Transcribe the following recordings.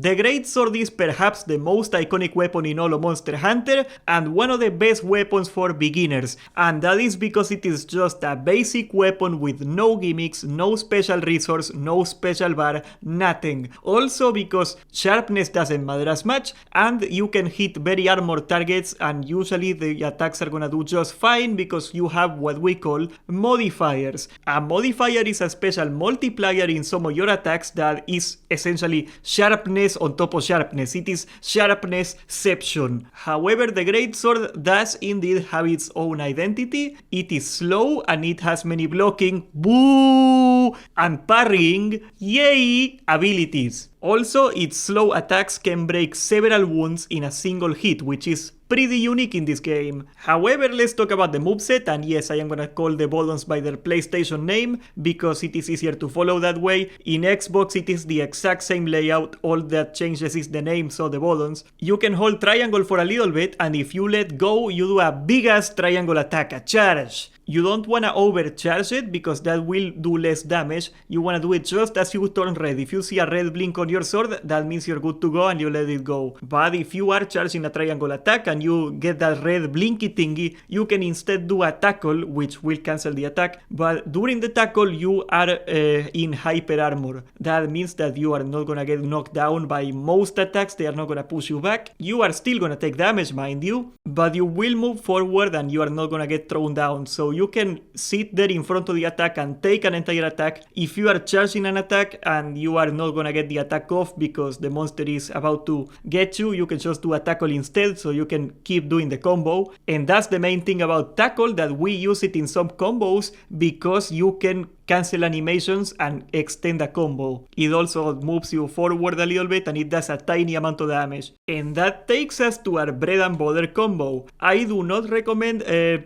The Greatsword is perhaps the most iconic weapon in all of Monster Hunter and one of the best weapons for beginners, and that is because it is just a basic weapon with no gimmicks, no special resource, no special bar, nothing. Also because sharpness doesn't matter as much and you can hit very armored targets and usually the attacks are gonna do just fine because you have what we call modifiers. A modifier is a special multiplier in some of your attacks that is essentially sharpness on top of sharpness. It is sharpnessception. However, the Greatsword does indeed have its own identity. It is slow and it has many blocking, boo, and parrying, yay, abilities. Also, its slow attacks can break several wounds in a single hit, which is pretty unique in this game. However, let's talk about the moveset, and yes, I am gonna call the buttons by their PlayStation name because it is easier to follow that way. In Xbox it is the exact same layout, all that changes is the names of the buttons. You can hold triangle for a little bit, and if you let go, you do a big ass triangle attack, a charge. You don't want to overcharge it because that will do less damage. You want to do it just as you turn red. If you see a red blink on your sword, that means you're good to go and you let it go. But if you are charging a triangle attack and you get that red blinky thingy, you can instead do a tackle, which will cancel the attack. But during the tackle, you are in hyper armor. That means that you are not going to get knocked down by most attacks. They are not going to push you back. You are still going to take damage, mind you, but you will move forward and you are not going to get thrown down. So you can sit there in front of the attack and take an entire attack. If you are charging an attack and you are not gonna get the attack off because the monster is about to get you, you can just do a tackle instead, so you can keep doing the combo. And that's the main thing about tackle, that we use it in some combos because you can cancel animations and extend a combo. It also moves you forward a little bit and it does a tiny amount of damage. And that takes us to our bread and butter combo. I do not recommend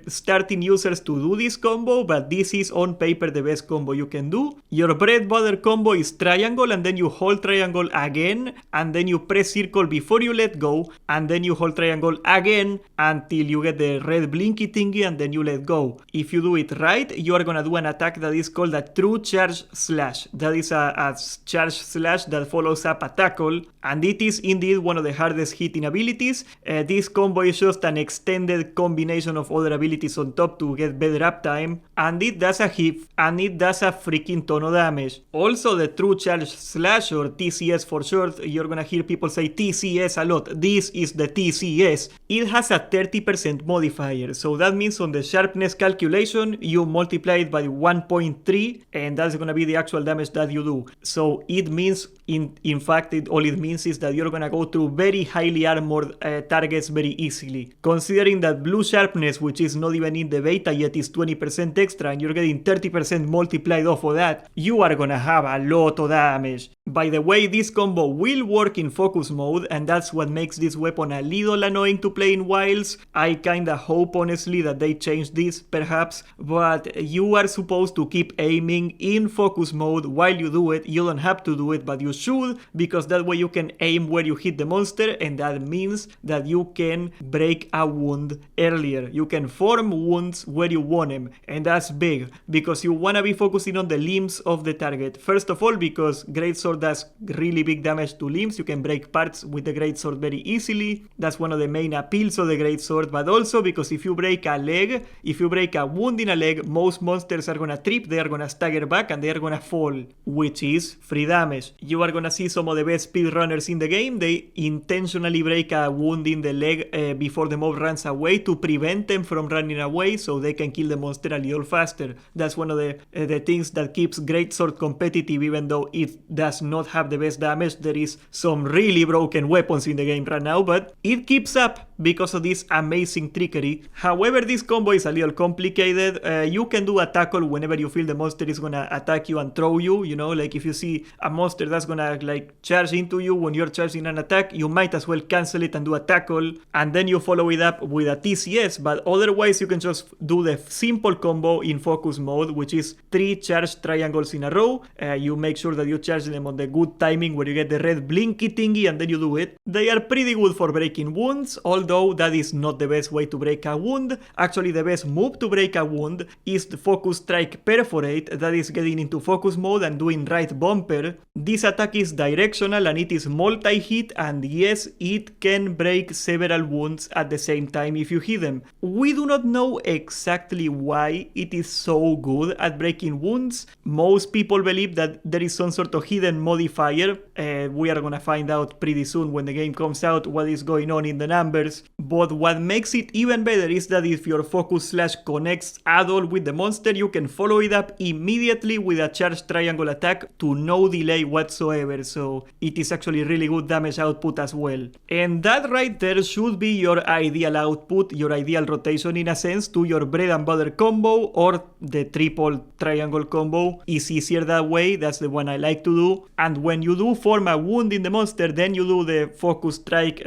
starting users to do this combo, but this is on paper the best combo you can do. Your bread butter combo is triangle and then you hold triangle again and then you press circle before you let go and then you hold triangle again until you get the red blinky thingy and then you let go. If you do it right, you are gonna do an attack that is called a true charge slash. That is a charge slash that follows up a tackle, and it is indeed one of the hardest hitting abilities. This combo is just an extended combination of other abilities on top to get better uptime, and it does a hit and it does a freaking ton of damage. Also, the true charge slash, or TCS for short, you're gonna hear people say TCS a lot. This is the TCS. It has a 30% modifier, so that means on the sharpness calculation you multiply it by 1.3 and that's gonna be the actual damage that you do. So it means in fact all it means is that you're gonna go through very highly armored targets very easily. Considering that blue sharpness, which is not even in the beta yet, is 20% extra and you're getting 30% multiplied off of that, you are gonna have a lot of damage. By the way, this combo will work in focus mode, and that's what makes this weapon a little annoying to play in wilds. I kinda hope honestly that they change this perhaps, but you are supposed to keep aiming in focus mode while you do it. You don't have to do it, but you should, because that way you can aim where you hit the monster, and that means that you can break a wound earlier. You can form wounds where you want them, and that's big, because you wanna be focusing on the limbs of the target. First of all, because Greatsword does really big damage to limbs. You can break parts with the Greatsword very easily. That's one of the main appeals of the Greatsword, but also because if you break a leg, if you break a wound in a leg, most monsters are gonna trip, they are gonna stagger back, and they are gonna fall, which is free damage. You are gonna see some of the best speedrunners in the game. They intentionally break a wound in the leg before the mob runs away to prevent them from running away, so they can kill the monster a little faster. That's one of the things that keeps Greatsword competitive, even though it does not have the best damage. There is some really broken weapons in the game right now, but it keeps up because of this amazing trickery. However, this combo is a little complicated. You can do a tackle whenever you feel the monster is gonna attack you and throw you, you know, like if you see a monster that's gonna like charge into you when you're charging an attack, you might as well cancel it and do a tackle, and then you follow it up with a TCS. But otherwise you can just do the simple combo in focus mode, which is 3 charged triangles in a row. You make sure that you charge them on the good timing where you get the red blinky thingy, and then you do it. They are pretty good for breaking wounds, although that is not the best way to break a wound. Actually, the best move to break a wound is the focus strike perforate. perforate, that is getting into focus mode and doing right bumper. This attack is directional and it is multi-hit, and yes, it can break several wounds at the same time if you hit them. We do not know exactly why it is so good at breaking wounds. Most people believe that there is some sort of hidden modifier. We are gonna find out pretty soon when the game comes out what is going on in the numbers. But what makes it even better is that if your focus slash connects at all with the monster, you can follow it up immediately with a charge triangle attack to no delay whatsoever, so it is actually really good damage output as well. And that right there should be your ideal output, your ideal rotation in a sense to your bread and butter combo, or the triple triangle combo is easier that way. That's the one I like to do. And when you do form a wound in the monster, then you do the focus strike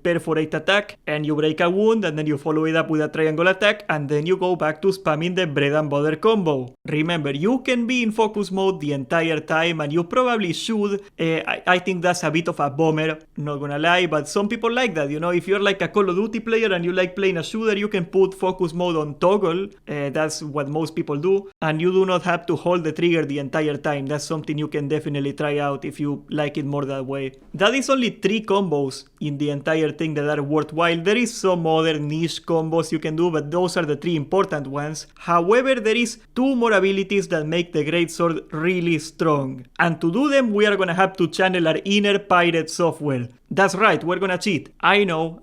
perforate attack and you break a wound, and then you follow it up with a triangle attack, and then you go back to spamming the bread and butter combo. Remember, you can be in focus mode the entire time, and you probably should. I think that's a bit of a bummer, not gonna lie, but some people like that. You know, if you're like a Call of Duty player and you like playing a shooter, you can put focus mode on toggle. That's what most people do, and you do not have to hold the trigger the entire time. That's something you can definitely try out if you like it more that way. That is only 3 combos in the entire thing that are worthwhile. There is some other niche combos you can do, but those are the 3 important ones. However, there is 2 more abilities that make the Greatsword really strong, and to do them we are gonna have to channel our inner pirate software. That's right, we're gonna cheat. I know,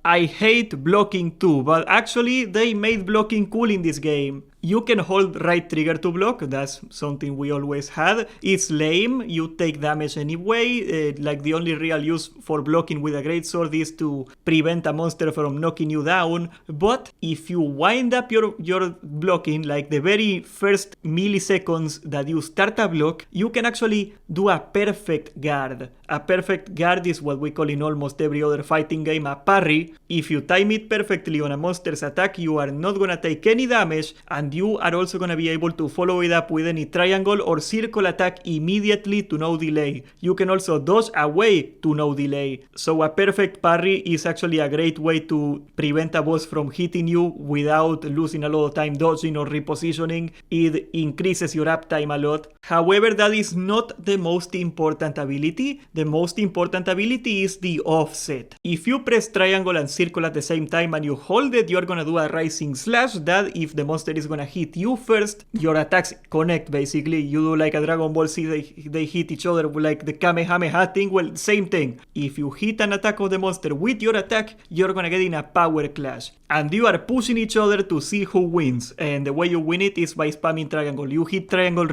I hate blocking too, but actually they made blocking cool in this game. You can hold right trigger to block, that's something we always had. It's lame, you take damage anyway, like the only real use for blocking with a greatsword is to prevent a monster from knocking you down. But if you wind up your blocking, like the very first milliseconds that you start a block, you can actually do a perfect guard. A perfect guard is what we call in almost every other fighting game a parry. If you time it perfectly on a monster's attack, you are not gonna take any damage, and you are also gonna be able to follow it up with any triangle or circle attack immediately to no delay. You can also dodge away to no delay. So a perfect parry is actually a great way to prevent a boss from hitting you without losing a lot of time dodging or repositioning. It increases your uptime a lot. However, that is not the most important ability. The most important ability is the offset. If you press triangle and circle at the same time and you hold it, you're gonna do a rising slash that if the monster is gonna hit you first, your attacks connect basically. You do like a Dragon Ball Z, they hit each other like the Kamehameha thing. Well, same thing. If you hit an attack of the monster with your attack, you're gonna get in a power clash. And you are pushing each other to see who wins. And the way you win it is by spamming triangle. You hit triangle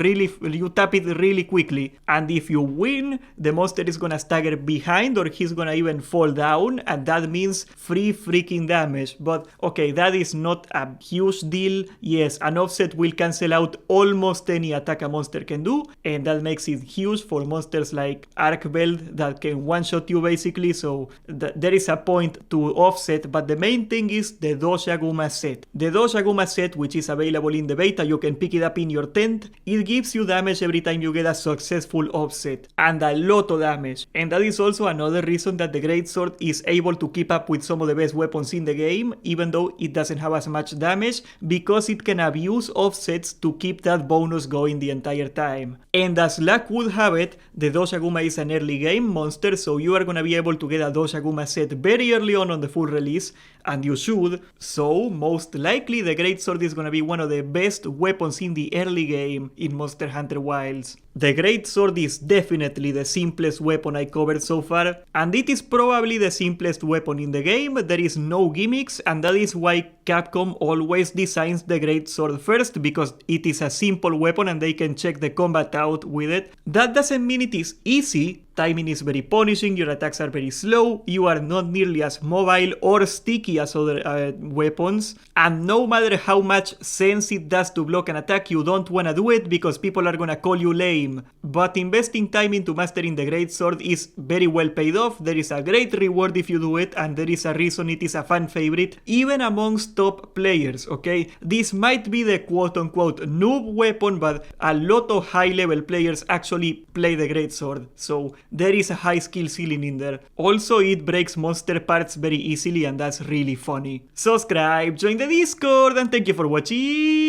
you tap it really quickly. And if you win, the monster is gonna stagger behind or he's gonna even fall down. And that means free freaking damage. But okay, that is not a huge deal. Yes, an offset will cancel out almost any attack a monster can do. And that makes it huge for monsters like Arcbelt that can one-shot you basically. So there is a point to offset. But the main thing is the Doshaguma set. The Doshaguma set, which is available in the beta, you can pick it up in your tent. It gives you damage every time you get a successful offset, and a lot of damage. And that is also another reason that the Greatsword is able to keep up with some of the best weapons in the game, even though it doesn't have as much damage, because it can abuse offsets to keep that bonus going the entire time. And as luck would have it, the Doshaguma is an early game monster, so you are gonna be able to get a Doshaguma set very early on the full release, and you should. So most likely the Greatsword is gonna be one of the best weapons in the early game in Monster Hunter Wilds. The Greatsword is definitely the simplest weapon I covered so far, and it is probably the simplest weapon in the game. There is no gimmicks, and that is why Capcom always designs the Greatsword first, because it is a simple weapon and they can check the combat out with it. That doesn't mean it is easy. Timing is very punishing, your attacks are very slow, you are not nearly as mobile or sticky as other weapons, and no matter how much sense it does to block an attack, you don't wanna do it because people are gonna call you lame. But investing time into mastering the Greatsword is very well paid off. There is a great reward if you do it, and there is a reason it is a fan favorite, even amongst top players, okay? This might be the quote-unquote noob weapon, but a lot of high-level players actually play the Greatsword, so there is a high skill ceiling in there. Also, it breaks monster parts very easily, and that's really funny. Subscribe, join the Discord, and thank you for watching!